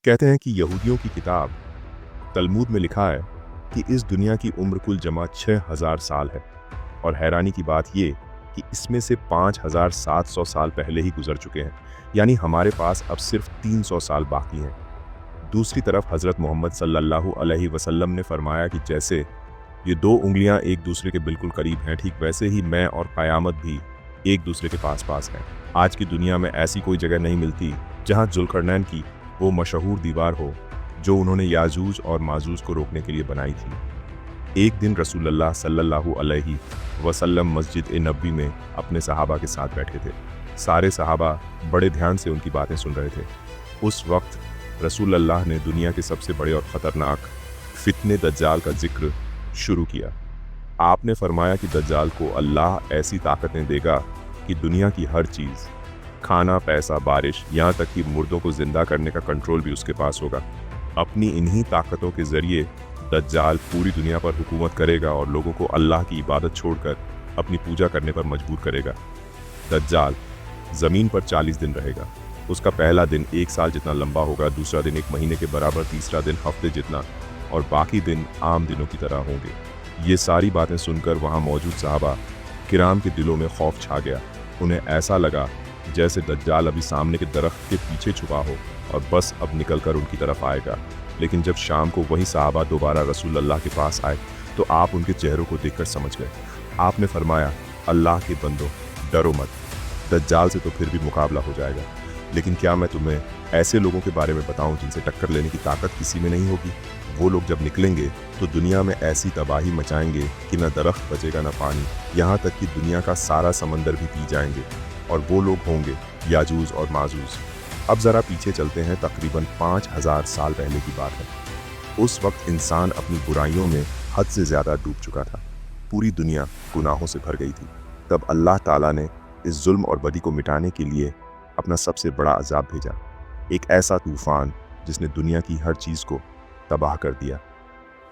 कहते हैं कि यहूदियों की किताब तलमूद में लिखा है कि इस दुनिया की उम्र कुल जमा 6000 साल है और हैरानी की बात ये कि इसमें से 5700 साल पहले ही गुजर चुके हैं, यानी हमारे पास अब सिर्फ 300 साल बाकी हैं। दूसरी तरफ हज़रत मोहम्मद सल्लल्लाहु अलैहि वसल्लम ने फरमाया कि जैसे ये दो उंगलियां एक दूसरे के बिल्कुल करीब हैं, ठीक वैसे ही मैं और क़यामत भी एक दूसरे के पास पास हैं। आज की दुनिया में ऐसी कोई जगह नहीं मिलती जहां जुल्करनैन की वो मशहूर दीवार हो जो उन्होंने याजूज और माजूज को रोकने के लिए बनाई थी। एक दिन रसूलुल्लाह सल्लल्लाहु अलैहि वसल्लम मस्जिद ए नबवी में अपने सहाबा के साथ बैठे थे। सारे सहाबा बड़े ध्यान से उनकी बातें सुन रहे थे। उस वक्त रसूलुल्लाह ने दुनिया के सबसे बड़े और ख़तरनाक फितने दज्जाल का जिक्र शुरू किया। आपने फरमाया कि दज्जाल को अल्लाह ऐसी ताकतें देगा कि दुनिया की हर चीज़, खाना, पैसा, बारिश, यहाँ तक कि मुर्दों को जिंदा करने का कंट्रोल भी उसके पास होगा। अपनी इन्हीं ताकतों के जरिए दज्जाल पूरी दुनिया पर हुकूमत करेगा और लोगों को अल्लाह की इबादत छोड़कर अपनी पूजा करने पर मजबूर करेगा। दज्जाल ज़मीन पर 40 दिन रहेगा। उसका पहला दिन 1 साल जितना लंबा होगा, दूसरा दिन 1 महीने के बराबर, तीसरा दिन हफ्ते जितना और बाकी दिन आम दिनों की तरह होंगे। ये सारी बातें सुनकर वहाँ मौजूद सहाबा किराम के दिलों में खौफ छा गया। उन्हें ऐसा लगा जैसे दज्जाल अभी सामने के दरख्त के पीछे छुपा हो और बस अब निकलकर उनकी तरफ आएगा। लेकिन जब शाम को वही सहाबा दोबारा रसूलुल्लाह के पास आए तो आप उनके चेहरों को देखकर समझ गए। आपने फरमाया, अल्लाह के बंदो, डरो मत, दज्जाल से तो फिर भी मुकाबला हो जाएगा, लेकिन क्या मैं तुम्हें ऐसे लोगों के बारे में बताऊं जिनसे टक्कर लेने की ताकत किसी में नहीं होगी? वो लोग जब निकलेंगे तो दुनिया में ऐसी तबाही मचाएंगे कि न दरख्त बचेगा न पानी, यहाँ तक कि दुनिया का सारा समंदर भी पी जाएंगे। और वो लोग होंगे याजूज और माजूज। अब ज़रा पीछे चलते हैं, तकरीबन 5000 साल पहले की बात है। उस वक्त इंसान अपनी बुराइयों में हद से ज़्यादा डूब चुका था। पूरी दुनिया गुनाहों से भर गई थी। तब अल्लाह ताला ने इस जुल्म और बदी को मिटाने के लिए अपना सबसे बड़ा अजाब भेजा, एक ऐसा तूफ़ान जिसने दुनिया की हर चीज़ को तबाह कर दिया।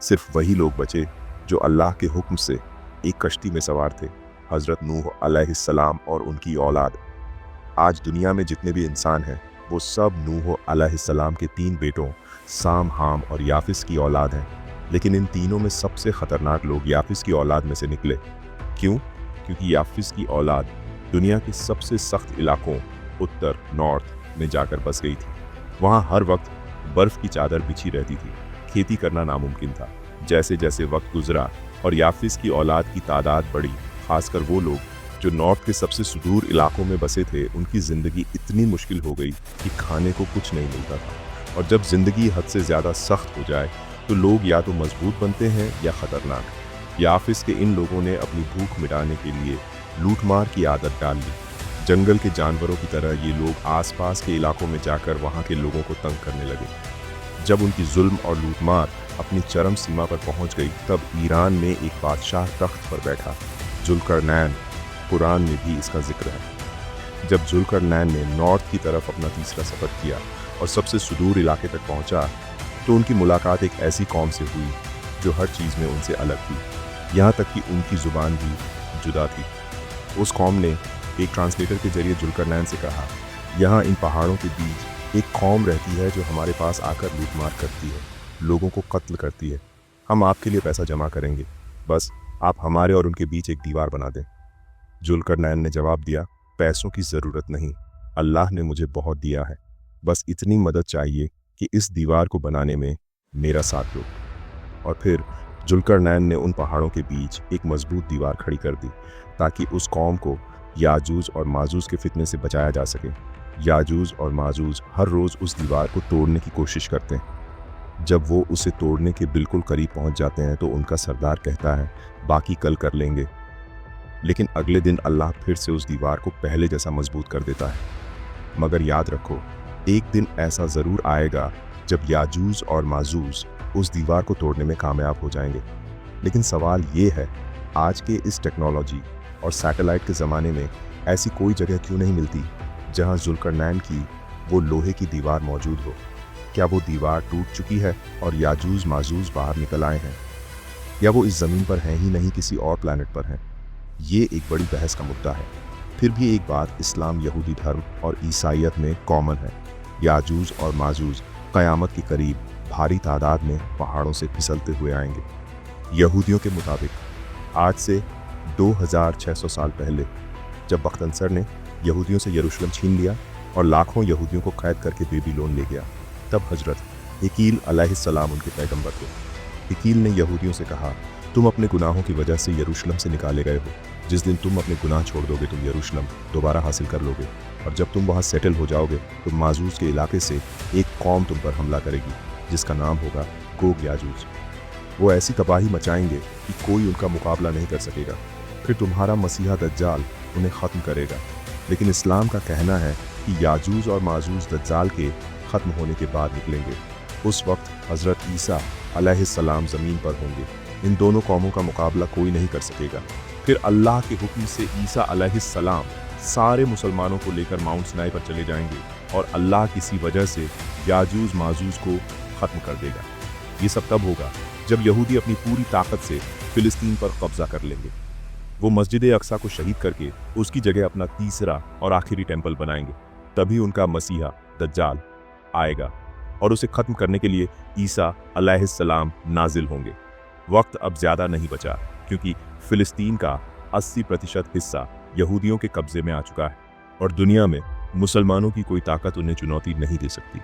सिर्फ वही लोग बचे जो अल्लाह के हुक्म से एक कश्ती में सवार थे, हज़रत नूह अलैहिस्सलाम और उनकी औलाद। आज दुनिया में जितने भी इंसान हैं वो सब नूह अलैहिस्सलाम के 3 बेटों साम, हाम और याफिस की औलाद हैं। लेकिन इन तीनों में सबसे ख़तरनाक लोग याफिस की औलाद में से निकले। क्यों? क्योंकि याफिस की औलाद दुनिया के सबसे सख्त इलाकों उत्तर, नॉर्थ में जाकर बस गई थी। वहाँ हर वक्त बर्फ़ की चादर बिछी रहती थी। खेती करना नामुमकिन था। जैसे जैसे वक्त गुजरा और याफिस की औलाद की तादाद बढ़ी, खासकर वो लोग जो नॉर्थ के सबसे सुदूर इलाकों में बसे थे, उनकी ज़िंदगी इतनी मुश्किल हो गई कि खाने को कुछ नहीं मिलता था। और जब ज़िंदगी हद से ज़्यादा सख्त हो जाए तो लोग या तो मजबूत बनते हैं या ख़तरनाक। याफिस के इन लोगों ने अपनी भूख मिटाने के लिए लूटमार की आदत डाल ली। जंगल के जानवरों की तरह ये लोग आसपास के इलाकों में जाकर वहाँ के लोगों को तंग करने लगे। जब उनकी जुल्म और लूटमार अपनी चरम सीमा पर पहुँच गई, तब ईरान में एक बादशाह तख्त पर बैठा, जुल्करनैन। कुरान में भी इसका जिक्र है। जब जुल्करनैन ने नॉर्थ की तरफ अपना तीसरा सफ़र किया और सबसे सुदूर इलाके तक पहुंचा, तो उनकी मुलाकात एक ऐसी कौम से हुई जो हर चीज़ में उनसे अलग थी, यहाँ तक कि उनकी ज़ुबान भी जुदा थी। उस कौम ने एक ट्रांसलेटर के जरिए जुल्करनैन से कहा, यहाँ इन पहाड़ों के बीच एक कौम रहती है जो हमारे पास आकर लूटमार करती है, लोगों को कत्ल करती है। हम आपके लिए पैसा जमा करेंगे, बस आप हमारे और उनके बीच एक दीवार बना दें। जुल्करनैन ने जवाब दिया, पैसों की ज़रूरत नहीं, अल्लाह ने मुझे बहुत दिया है, बस इतनी मदद चाहिए कि इस दीवार को बनाने में मेरा साथ दो। और फिर जुल्करनैन ने उन पहाड़ों के बीच एक मजबूत दीवार खड़ी कर दी ताकि उस कौम को याजूज और माजूज के फितने से बचाया जा सके। याजूज और माजूज हर रोज़ उस दीवार को तोड़ने की कोशिश करते हैं। जब वो उसे तोड़ने के बिल्कुल करीब पहुंच जाते हैं तो उनका सरदार कहता है, बाकी कल कर लेंगे। लेकिन अगले दिन अल्लाह फिर से उस दीवार को पहले जैसा मजबूत कर देता है। मगर याद रखो, एक दिन ऐसा ज़रूर आएगा जब याजूज और माजूज उस दीवार को तोड़ने में कामयाब हो जाएंगे। लेकिन सवाल ये है, आज के इस टेक्नोलॉजी और सैटेलाइट के ज़माने में ऐसी कोई जगह क्यों नहीं मिलती जहां जुल्करनैन की वो लोहे की दीवार मौजूद हो? क्या वो दीवार टूट चुकी है और याजूज माजूज बाहर निकल आए हैं, या वो इस ज़मीन पर हैं ही नहीं, किसी और प्लैनेट पर हैं? ये एक बड़ी बहस का मुद्दा है। फिर भी एक बात इस्लाम, यहूदी धर्म और ईसाइयत में कॉमन है, याजूज और माजूज क़यामत के करीब भारी तादाद में पहाड़ों से फिसलते हुए आएंगे। यहूदियों के मुताबिक आज से 2600 साल पहले जब बख्तनसर ने यहूदियों से यरूशलेम छीन लिया और लाखों यहूदियों को कैद करके बेबीलोन ले गया, तब हजरत हिकील अलैहिस्सलाम उनके पैगंबर थे। हिकील ने यहूदियों से कहा, तुम अपने गुनाहों की वजह से यरूशलेम से निकाले गए हो। जिस दिन तुम अपने गुनाह छोड़ दोगे तुम यरूशलेम दोबारा हासिल कर लोगे, और जब तुम वहाँ सेटल हो जाओगे तो माजूज के इलाके से एक कौम तुम पर हमला करेगी जिसका नाम होगा गोग याजूज। वो ऐसी तबाही मचाएंगे कि कोई उनका मुकाबला नहीं कर सकेगा। फिर तुम्हारा मसीहा दज्जाल उन्हें ख़त्म करेगा। लेकिन इस्लाम का कहना है कि याजूज और माजूज दज्जाल के ख़त्म होने के बाद निकलेंगे। उस वक्त हज़रत ईसा अलैहिस्सलाम ज़मीन पर होंगे। इन दोनों कौमों का मुकाबला कोई नहीं कर सकेगा। फिर अल्लाह के हुक्म से ईसा अलैहिस्सलाम सारे मुसलमानों को लेकर माउंट सिनाई पर चले जाएंगे और अल्लाह किसी वजह से याजूज माजूज को ख़त्म कर देगा। ये सब तब होगा जब यहूदी अपनी पूरी ताकत से फ़िलिस्तीन पर कब्जा कर लेंगे। वो मस्जिद अक्सा को शहीद करके उसकी जगह अपना तीसरा और आखिरी टेंपल बनाएंगे। तभी उनका मसीहा दज्जाल आएगा और उसे ख़त्म करने के लिए ईसा अलैहिस्सलाम नाजिल होंगे। वक्त अब ज़्यादा नहीं बचा क्योंकि फ़िलिस्तीन का 80% हिस्सा यहूदियों के कब्ज़े में आ चुका है और दुनिया में मुसलमानों की कोई ताकत उन्हें चुनौती नहीं दे सकती।